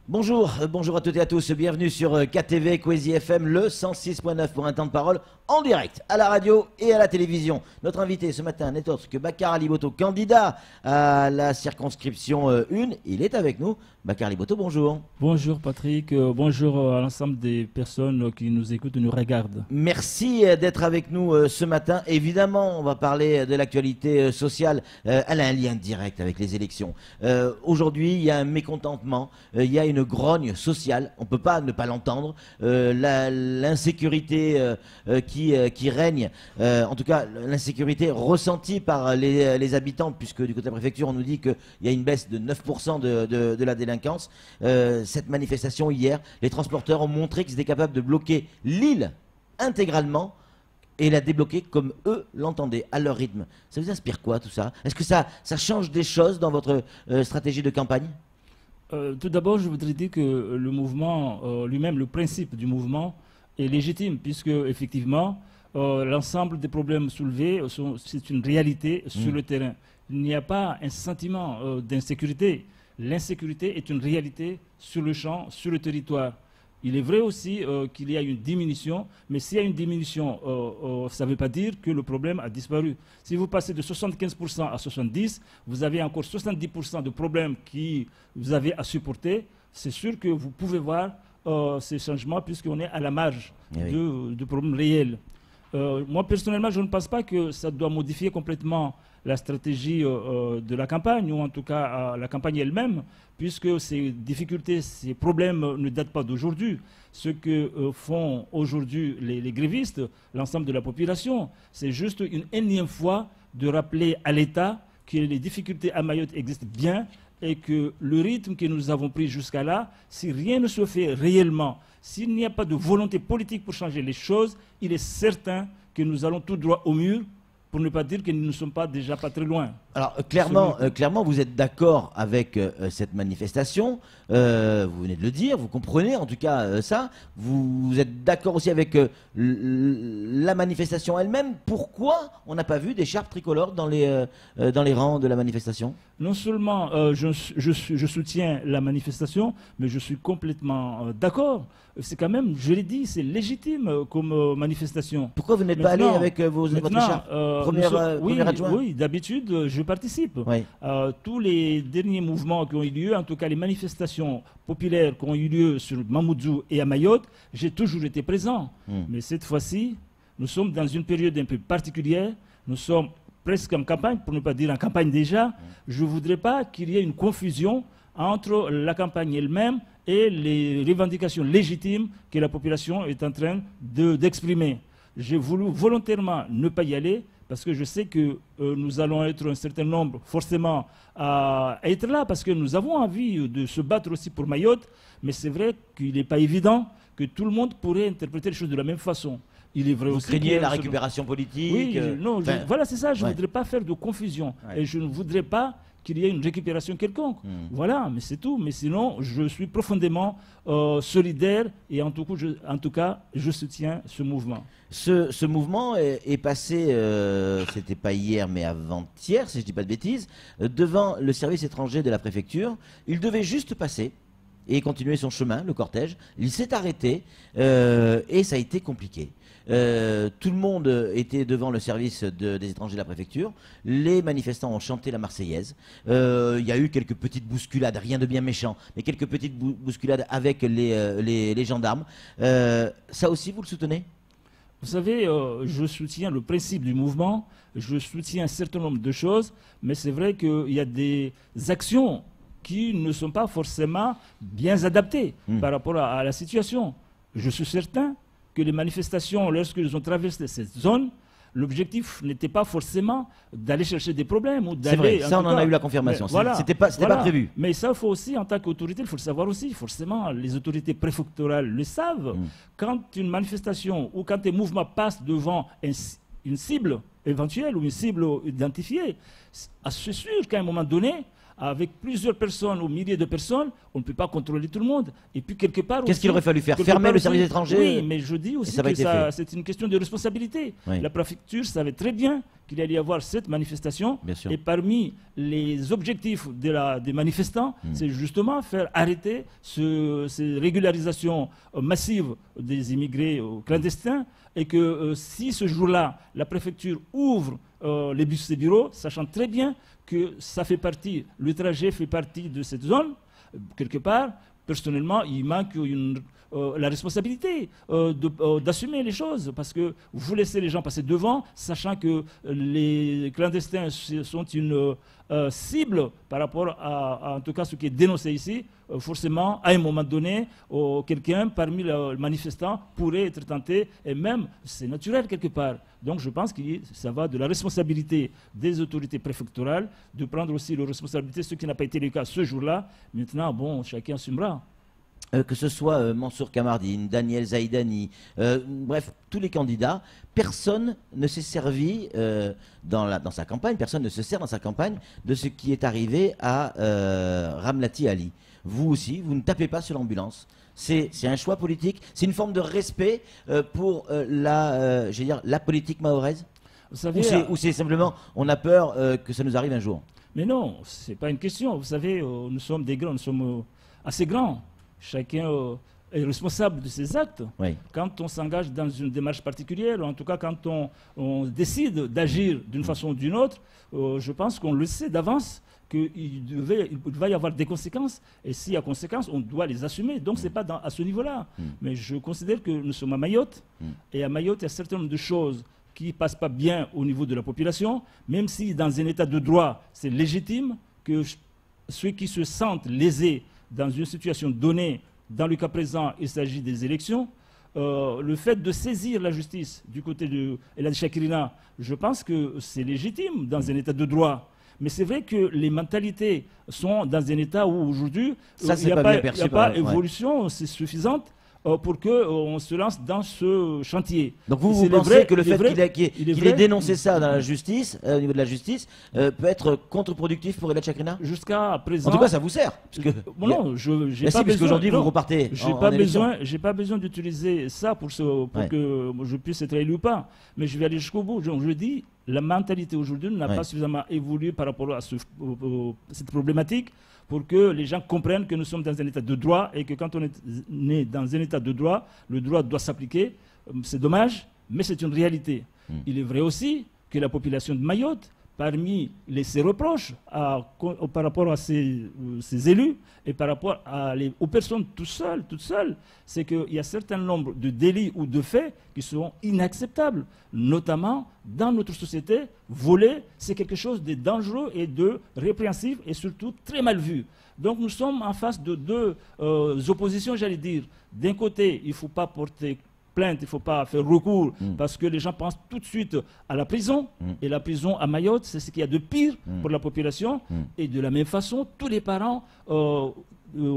Bonjour à toutes et à tous, bienvenue sur KTV, Kwezi FM, le 106.9 pour un temps de parole en direct à la radio et à la télévision. Notre invité ce matin n'est autre que Bakar Aliboto, candidat à la circonscription 1. Il est avec nous. Bakar Aliboto, bonjour. Bonjour Patrick, bonjour à l'ensemble des personnes qui nous écoutent et nous regardent. Merci d'être avec nous ce matin. Évidemment, on va parler de l'actualité sociale. Elle a un lien direct avec les élections. Aujourd'hui, il y a un mécontentement, il y a une grogne sociale. On ne peut pas ne pas l'entendre. L'insécurité qui règne, en tout cas l'insécurité ressentie par les habitants, puisque du côté de la préfecture, on nous dit qu'il y a une baisse de 9% de la délinquance. Cette manifestation hier, les transporteurs ont montré qu'ils étaient capables de bloquer l'île intégralement et la débloquer comme eux l'entendaient, à leur rythme. Ça vous inspire quoi tout ça? Est-ce que ça change des choses dans votre stratégie de campagne? Tout d'abord, je voudrais dire que le mouvement lui-même, le principe du mouvement est légitime, puisque effectivement, l'ensemble des problèmes soulevés, c'est une réalité sur le terrain. Il n'y a pas un sentiment d'insécurité. L'insécurité est une réalité sur le champ, sur le territoire. Il est vrai aussi qu'il y a une diminution, mais s'il y a une diminution, ça ne veut pas dire que le problème a disparu. Si vous passez de 75% à 70%, vous avez encore 70% de problèmes que vous avez à supporter. C'est sûr que vous pouvez voir ces changements puisqu'on est à la marge de problèmes réels. Moi, personnellement, je ne pense pas que ça doit modifier complètement la stratégie de la campagne, ou en tout cas la campagne elle-même, puisque ces difficultés, ces problèmes ne datent pas d'aujourd'hui. Ce que font aujourd'hui les grévistes, l'ensemble de la population, c'est juste une énième fois de rappeler à l'État que les difficultés à Mayotte existent bien et que le rythme que nous avons pris jusqu'à là, si rien ne se fait réellement, s'il n'y a pas de volonté politique pour changer les choses, il est certain que nous allons tout droit au mur, pour ne pas dire que nous ne sommes pas déjà pas très loin. Alors clairement, vous êtes d'accord avec cette manifestation, vous venez de le dire, vous comprenez en tout cas ça, vous êtes d'accord aussi avec la manifestation elle-même. Pourquoi on n'a pas vu d'écharpe tricolore dans les rangs de la manifestation? Non seulement je soutiens la manifestation, mais je suis complètement d'accord. C'est quand même, je l'ai dit, c'est légitime comme manifestation. Pourquoi vous n'êtes pas allé avec votre écharpe oui, adjoint? Oui, d'habitude, je participe. Oui. Tous les derniers mouvements qui ont eu lieu, en tout cas les manifestations populaires qui ont eu lieu sur Mamoudzou et à Mayotte, j'ai toujours été présent. Mais cette fois-ci, nous sommes dans une période un peu particulière. Nous sommes presque en campagne, pour ne pas dire en campagne déjà. Je ne voudrais pas qu'il y ait une confusion entre la campagne elle-même et les revendications légitimes que la population est en train d'exprimer. J'ai voulu volontairement ne pas y aller parce que je sais que nous allons être un certain nombre forcément à être là parce que nous avons envie de se battre aussi pour Mayotte, mais c'est vrai qu'il n'est pas évident que tout le monde pourrait interpréter les choses de la même façon. Il est vrai vous aussi craignez la récupération politique? Oui, non, voilà, c'est ça, je ne voudrais pas faire de confusion et je ne voudrais pas qu'il y ait une récupération quelconque. Voilà, mais c'est tout. Mais sinon, je suis profondément solidaire et en tout cas, je soutiens ce mouvement. Ce mouvement est passé, c'était pas hier mais avant-hier, si je ne dis pas de bêtises, devant le service étranger de la préfecture. Il devait juste passer et continuer son chemin, le cortège. Il s'est arrêté et ça a été compliqué. Tout le monde était devant le service des étrangers de la préfecture. Les manifestants ont chanté la Marseillaise. Il y a eu quelques petites bousculades, rien de bien méchant, mais quelques petites bousculades avec les gendarmes. Ça aussi, vous le soutenez? Vous savez, je soutiens le principe du mouvement, je soutiens un certain nombre de choses, mais c'est vrai qu'il y a des actions qui ne sont pas forcément bien adaptées par rapport à la situation. Je suis certain que les manifestations, lorsqu'ils ont traversé cette zone, l'objectif n'était pas forcément d'aller chercher des problèmes ou d'aller... C'est vrai, ça on en a eu la confirmation. Voilà, c'était pas prévu. Mais ça, il faut aussi, en tant qu'autorité, il faut le savoir aussi. Forcément, les autorités préfectorales le savent. Quand une manifestation ou quand un mouvement passe devant une cible éventuelle ou une cible identifiée, c'est sûr qu'à un moment donné, avec plusieurs personnes ou milliers de personnes, on ne peut pas contrôler tout le monde. Et puis quelque part... Qu'est-ce qu'il aurait fallu faire? Fermer le service étranger? Oui, mais je dis aussi que c'est une question de responsabilité. La préfecture savait très bien qu'il allait y avoir cette manifestation. Bien sûr. Et parmi les objectifs des manifestants, c'est justement faire arrêter ces régularisations massives des immigrés clandestins, et que si ce jour-là, la préfecture ouvre ses bureaux, sachant très bien que ça fait partie, le trajet fait partie de cette zone, quelque part, personnellement, il manque la responsabilité d'assumer les choses, parce que vous laissez les gens passer devant, sachant que les clandestins sont une cible par rapport à, en tout cas, ce qui est dénoncé ici. Forcément, à un moment donné, quelqu'un parmi les manifestants pourrait être tenté, et même, c'est naturel quelque part. Donc je pense que ça va de la responsabilité des autorités préfectorales, de prendre aussi leurs responsabilités, ce qui n'a pas été le cas ce jour-là. Maintenant, bon, chacun assumera. Que ce soit Mansour Kamardine, Daniel Zaïdani, bref, tous les candidats, personne ne s'est servi dans sa campagne, personne ne se sert dans sa campagne de ce qui est arrivé à Ramlati Ali. Vous aussi, vous ne tapez pas sur l'ambulance. C'est un choix politique, c'est une forme de respect pour la politique mahoraise. Vous savez, ou c'est simplement, on a peur que ça nous arrive un jour. Mais non, c'est pas une question. Vous savez, nous sommes des grands, nous sommes assez grands. Chacun est responsable de ses actes. Oui. Quand on s'engage dans une démarche particulière, ou en tout cas quand on décide d'agir d'une façon ou d'une autre, je pense qu'on le sait d'avance qu'il va y avoir des conséquences. Et s'il y a conséquences, on doit les assumer. Donc ce n'est pas à ce niveau-là. Mais je considère que nous sommes à Mayotte. Et à Mayotte, il y a un certain nombre de choses qui ne passent pas bien au niveau de la population, même si dans un état de droit, c'est légitime que ceux qui se sentent lésés dans une situation donnée, dans le cas présent, il s'agit des élections, le fait de saisir la justice du côté de El Hadji Chakirina, je pense que c'est légitime dans un état de droit. Mais c'est vrai que les mentalités sont dans un état où aujourd'hui, il n'y a pas évolution suffisante pour qu'on se lance dans ce chantier. Donc vous pensez que le fait qu'il ait dénoncé ça dans la justice, au niveau de la justice, peut être contre-productif pour El Hadji Chakirina? Jusqu'à présent... En tout cas, ça vous sert. Parce que non, j'ai pas besoin... parce qu'aujourd'hui, vous repartez J'ai pas besoin d'utiliser ça pour que je puisse être élu ou pas. Mais je vais aller jusqu'au bout. Donc, je dis, la mentalité aujourd'hui n'a pas suffisamment évolué par rapport à cette problématique, pour que les gens comprennent que nous sommes dans un état de droit et que quand on est né dans un état de droit, le droit doit s'appliquer. C'est dommage, mais c'est une réalité. Il est vrai aussi que la population de Mayotte, parmi ses reproches par rapport à ses élus et par rapport aux personnes toutes seules, c'est qu'il y a un certain nombre de délits ou de faits qui sont inacceptables. Notamment, dans notre société, voler, c'est quelque chose de dangereux et de répréhensible et surtout très mal vu. Donc nous sommes en face de deux oppositions, j'allais dire. D'un côté, il ne faut pas porter plainte, il ne faut pas faire recours, parce que les gens pensent tout de suite à la prison. Et la prison à Mayotte, c'est ce qu'il y a de pire pour la population. Et de la même façon, tous les parents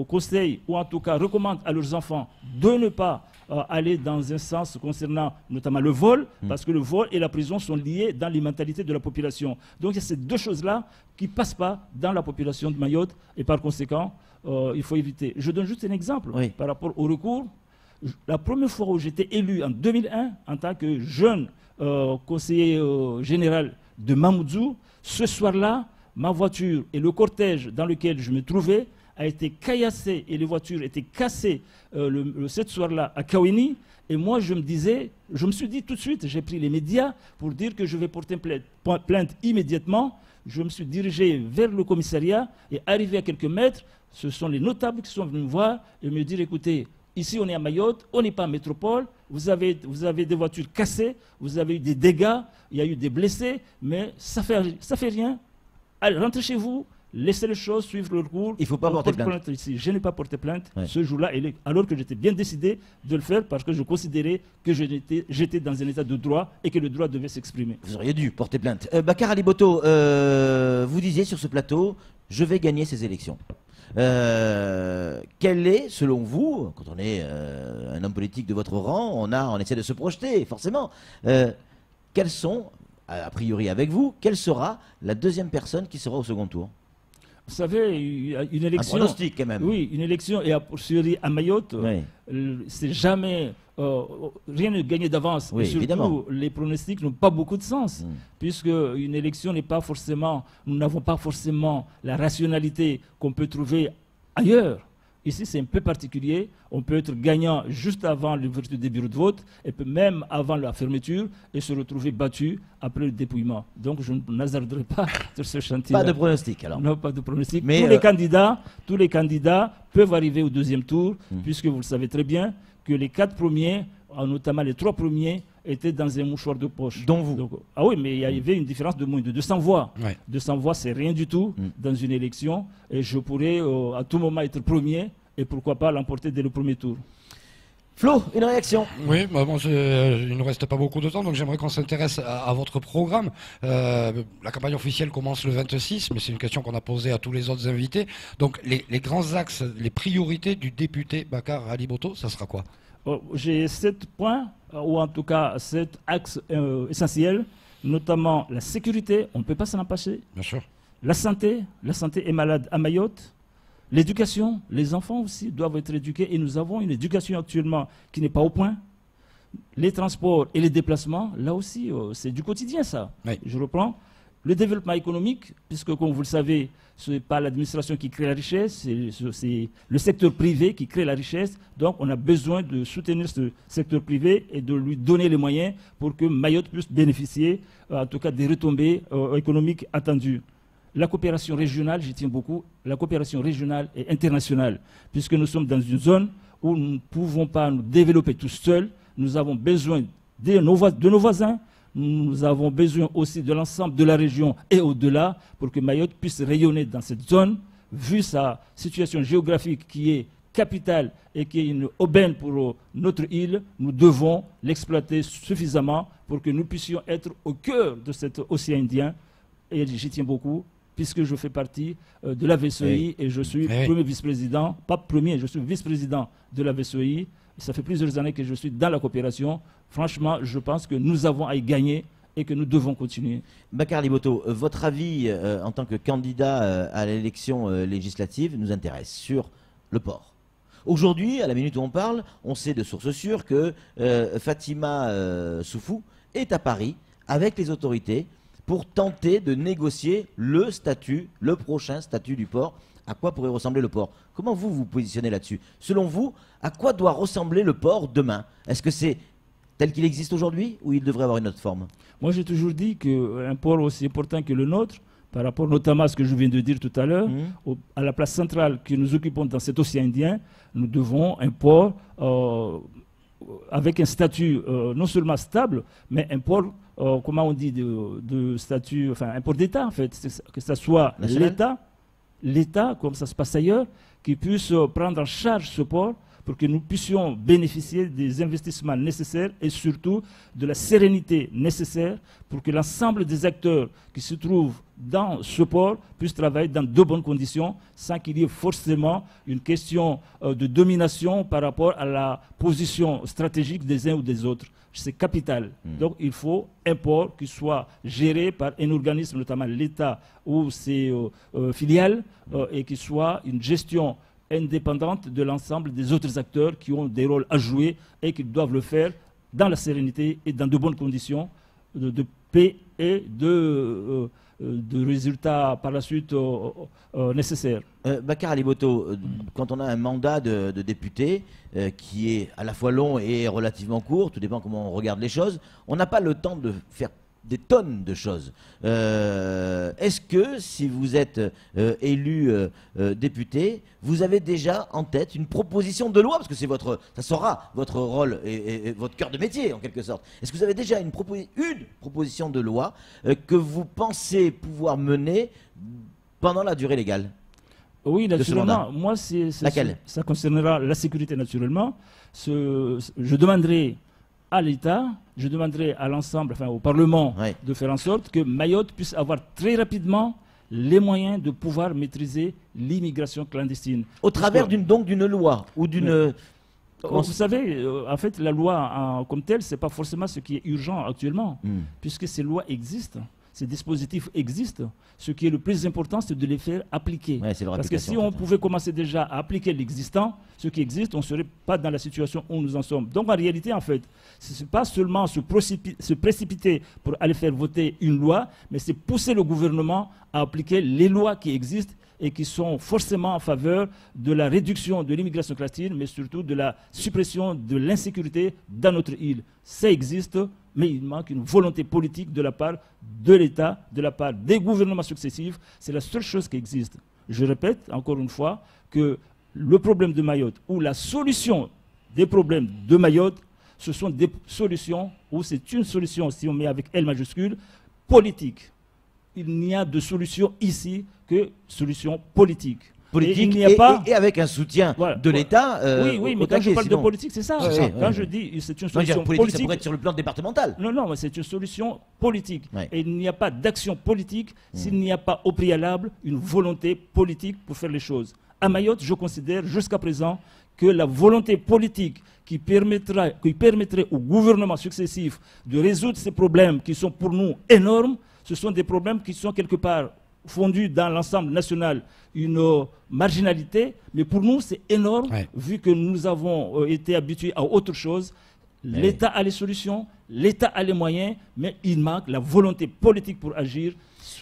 conseillent, ou en tout cas recommandent à leurs enfants de ne pas aller dans un sens concernant notamment le vol, parce que le vol et la prison sont liés dans les mentalités de la population. Donc il y a ces deux choses-là qui ne passent pas dans la population de Mayotte, et par conséquent, il faut éviter. Je donne juste un exemple par rapport au recours. La première fois où j'étais élu en 2001 en tant que jeune conseiller général de Mamoudzou, ce soir-là, ma voiture et le cortège dans lequel je me trouvais a été caillassé et les voitures étaient cassées cette soir-là à Kawini. Et moi, je me suis dit tout de suite, j'ai pris les médias pour dire que je vais porter plainte immédiatement. Je me suis dirigé vers le commissariat et arrivé à quelques mètres, ce sont les notables qui sont venus me voir et me dire, écoutez, ici, on est à Mayotte, on n'est pas en métropole, vous avez des voitures cassées, vous avez eu des dégâts, il y a eu des blessés, mais ça fait rien. Allez, rentrez chez vous, laissez les choses suivre leur cours. Il ne faut pas porter plainte. Ici. Je n'ai pas porté plainte ce jour-là, alors que j'étais bien décidé de le faire parce que je considérais que j'étais dans un état de droit et que le droit devait s'exprimer. Vous auriez dû porter plainte. Bakar Ali Boto, vous disiez sur ce plateau, je vais gagner ces élections. Quel est, selon vous, quand on est un homme politique de votre rang, on essaie de se projeter, forcément. Quels sont, a priori avec vous, quelle sera la deuxième personne qui sera au second tour? Vous savez, une Un élection. pronostic quand même. Oui, une élection, et a fortiori à Mayotte, Oui. c'est jamais. Rien n'est gagné d'avance. Oui, Et surtout, évidemment. les pronostics n'ont pas beaucoup de sens. Mm. Puisque une élection n'est pas forcément. Nous n'avons pas forcément la rationalité qu'on peut trouver ailleurs. Ici, c'est un peu particulier. On peut être gagnant juste avant l'ouverture des bureaux de vote, et peut même avant la fermeture, et se retrouver battu après le dépouillement. Donc, je ne n'hasarderai pas sur ce chantier. Pas de pronostic alors. Non, pas de pronostic. Mais, Tous les candidats peuvent arriver au deuxième tour, Mm. puisque vous le savez très bien que les 4 premiers, notamment les 3 premiers, étaient dans un mouchoir de poche. Dont vous. Donc, ah oui, mais il y avait une différence de moins de 200 voix. Ouais. 200 voix, c'est rien du tout Mm. dans une élection. Et je pourrais à tout moment être premier et pourquoi pas l'emporter dès le premier tour. Flo, une réaction? Oui, bah bon, il ne nous reste pas beaucoup de temps, donc j'aimerais qu'on s'intéresse à votre programme. La campagne officielle commence le 26, mais c'est une question qu'on a posée à tous les autres invités. Donc les grands axes, les priorités du député Bakar Ali Boto, ça sera quoi? J'ai 7 points, ou en tout cas 7 axes essentiels, notamment la sécurité, on ne peut pas s'en empêcher. Bien sûr. La santé est malade à Mayotte. L'éducation, les enfants aussi doivent être éduqués et nous avons une éducation actuellement qui n'est pas au point. Les transports et les déplacements, là aussi, c'est du quotidien ça. Oui. Je reprends. Le développement économique, puisque comme vous le savez, ce n'est pas l'administration qui crée la richesse, c'est le secteur privé qui crée la richesse. Donc on a besoin de soutenir ce secteur privé et de lui donner les moyens pour que Mayotte puisse bénéficier, en tout cas, des retombées économiques attendues. La coopération régionale, j'y tiens beaucoup, la coopération régionale et internationale, puisque nous sommes dans une zone où nous ne pouvons pas nous développer tout seuls, nous avons besoin de nos voisins, nous avons besoin aussi de l'ensemble de la région et au-delà pour que Mayotte puisse rayonner dans cette zone, vu sa situation géographique qui est capitale et qui est une aubaine pour notre île, nous devons l'exploiter suffisamment pour que nous puissions être au cœur de cet océan Indien, et j'y tiens beaucoup, puisque je fais partie de la VSEI et je suis premier vice-président, pas premier, je suis vice-président de la VSEI. Ça fait plusieurs années que je suis dans la coopération. Franchement, je pense que nous avons à y gagner et que nous devons continuer. Bakar Ali Boto, votre avis en tant que candidat à l'élection législative nous intéresse sur le port. Aujourd'hui, à la minute où on parle, on sait de sources sûres que Fatima Soufou est à Paris avec les autorités pour tenter de négocier le prochain statut du port. À quoi pourrait ressembler le port? Comment vous vous positionnez là-dessus? Selon vous, à quoi doit ressembler le port demain? Est-ce que c'est tel qu'il existe aujourd'hui ou il devrait avoir une autre forme? Moi, j'ai toujours dit qu'un port aussi important que le nôtre, par rapport notamment à ce que je viens de dire tout à l'heure, à la place centrale que nous occupons dans cet océan Indien, nous devons un port avec un statut non seulement stable, mais un port, comment on dit, de statut, enfin un port d'État en fait, que ce soit l'État, comme ça se passe ailleurs, qui puisse prendre en charge ce port pour que nous puissions bénéficier des investissements nécessaires et surtout de la sérénité nécessaire pour que l'ensemble des acteurs qui se trouvent dans ce port puissent travailler dans de bonnes conditions sans qu'il y ait forcément une question de domination par rapport à la position stratégique des uns ou des autres. C'est capital. Donc il faut un port qui soit géré par un organisme, notamment l'État ou ses filiales, et qui soit une gestion indépendante de l'ensemble des autres acteurs qui ont des rôles à jouer et qui doivent le faire dans la sérénité et dans de bonnes conditions de paix et de résultats par la suite nécessaires. Bakar Ali Boto, quand on a un mandat de député qui est à la fois long et relativement court, tout dépend comment on regarde les choses, on n'a pas le temps de faire des tonnes de choses. Est-ce que si vous êtes élu député, vous avez déjà en tête une proposition de loi, parce que ça sera votre rôle et votre cœur de métier en quelque sorte. Est-ce que vous avez déjà une proposition de loi que vous pensez pouvoir mener pendant la durée légale? Oui, naturellement. Moi, laquelle? Ça concernera la sécurité naturellement. Je demanderai à l'État, je demanderai à l'ensemble, enfin au Parlement, de faire en sorte que Mayotte puisse avoir très rapidement les moyens de pouvoir maîtriser l'immigration clandestine. Au travers d'une loi ou d'une... Vous savez, en fait, la loi comme telle, ce n'est pas forcément ce qui est urgent actuellement, puisque ces lois existent. ces dispositifs existent. Ce qui est le plus important, c'est de les faire appliquer. Ouais, c'est leur Parce que si application, on pouvait commencer déjà à appliquer l'existant, ce qui existe, on ne serait pas dans la situation où nous en sommes. Donc en réalité, en fait, ce n'est pas seulement se précipiter pour aller faire voter une loi, mais c'est pousser le gouvernement à appliquer les lois qui existent et qui sont forcément en faveur de la réduction de l'immigration clandestine, mais surtout de la suppression de l'insécurité dans notre île. Ça existe, mais il manque une volonté politique de la part de l'État, de la part des gouvernements successifs. C'est la seule chose qui existe. Je répète encore une fois que le problème de Mayotte ou la solution des problèmes de Mayotte, ce sont des solutions, ou c'est une solution, si on met avec L majuscule, politique. Il n'y a de solution ici que solution politique. Politique et, et avec un soutien de l'État. Oui, mais quand je parle de politique, c'est ça. Quand je dis c'est une solution politique, ça pourrait être sur le plan départemental. Non, mais c'est une solution politique. Ouais. Et il n'y a pas d'action politique s'il n'y a pas au préalable une volonté politique pour faire les choses. À Mayotte, je considère jusqu'à présent que la volonté politique qui permettrait au gouvernement successif de résoudre ces problèmes qui sont pour nous énormes, ce sont des problèmes qui sont quelque part fondus dans l'ensemble national, une marginalité, mais pour nous c'est énorme, vu que nous avons été habitués à autre chose. L'État a les solutions, l'État a les moyens, mais il manque la volonté politique pour agir.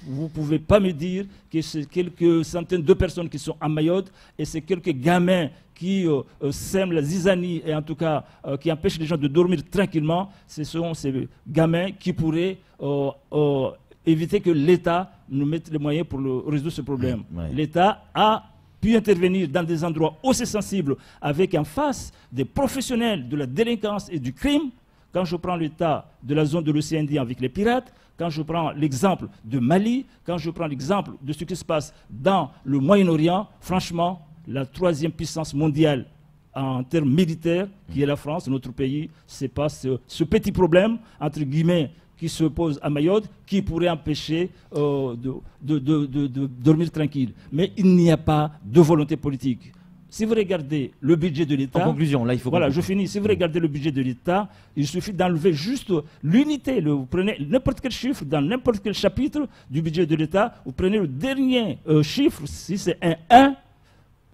Vous ne pouvez pas me dire que c'est quelques centaines de personnes qui sont à Mayotte et c'est quelques gamins qui sèment la zizanie et en tout cas qui empêchent les gens de dormir tranquillement. Ce sont ces gamins qui pourraient éviter que l'État nous mette les moyens pour résoudre ce problème. L'État a pu intervenir dans des endroits aussi sensibles avec en face des professionnels de la délinquance et du crime. Quand je prends l'état de la zone de l'océan Indien avec les pirates, quand je prends l'exemple de Mali, quand je prends l'exemple de ce qui se passe dans le Moyen-Orient, franchement, la troisième puissance mondiale en termes militaires, qui est la France, notre pays, c'est pas ce petit problème, entre guillemets, qui se pose à Mayotte, qui pourrait empêcher de dormir tranquille. Mais il n'y a pas de volonté politique. Si vous regardez le budget de l'État... En conclusion, là, il faut... Voilà, je finis. Si vous regardez le budget de l'État, il suffit d'enlever juste l'unité. Vous prenez n'importe quel chiffre dans n'importe quel chapitre du budget de l'État, vous prenez le dernier chiffre, si c'est un 1,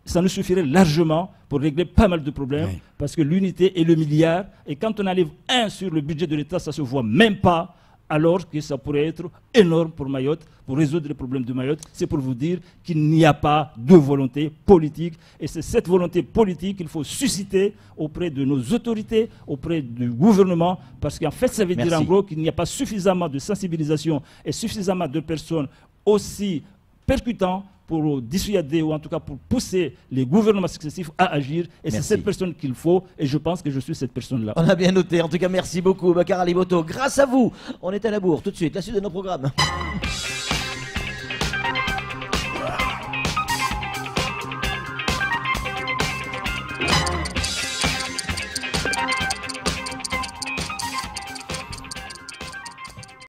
ça nous suffirait largement pour régler pas mal de problèmes, parce que l'unité est le milliard, et quand on enlève 1 sur le budget de l'État, ça ne se voit même pas, alors que ça pourrait être énorme pour Mayotte, pour résoudre les problèmes de Mayotte. C'est pour vous dire qu'il n'y a pas de volonté politique, et c'est cette volonté politique qu'il faut susciter auprès de nos autorités, auprès du gouvernement, parce qu'en fait, ça veut dire en gros qu'il n'y a pas suffisamment de sensibilisation et suffisamment de personnes aussi percutantes pour dissuader ou en tout cas pour pousser les gouvernements successifs à agir. Et c'est cette personne qu'il faut, et je pense que je suis cette personne-là. On a bien noté. En tout cas, merci beaucoup, Bakar Ali Boto. Grâce à vous, on est à la bourre tout de suite. La suite de nos programmes.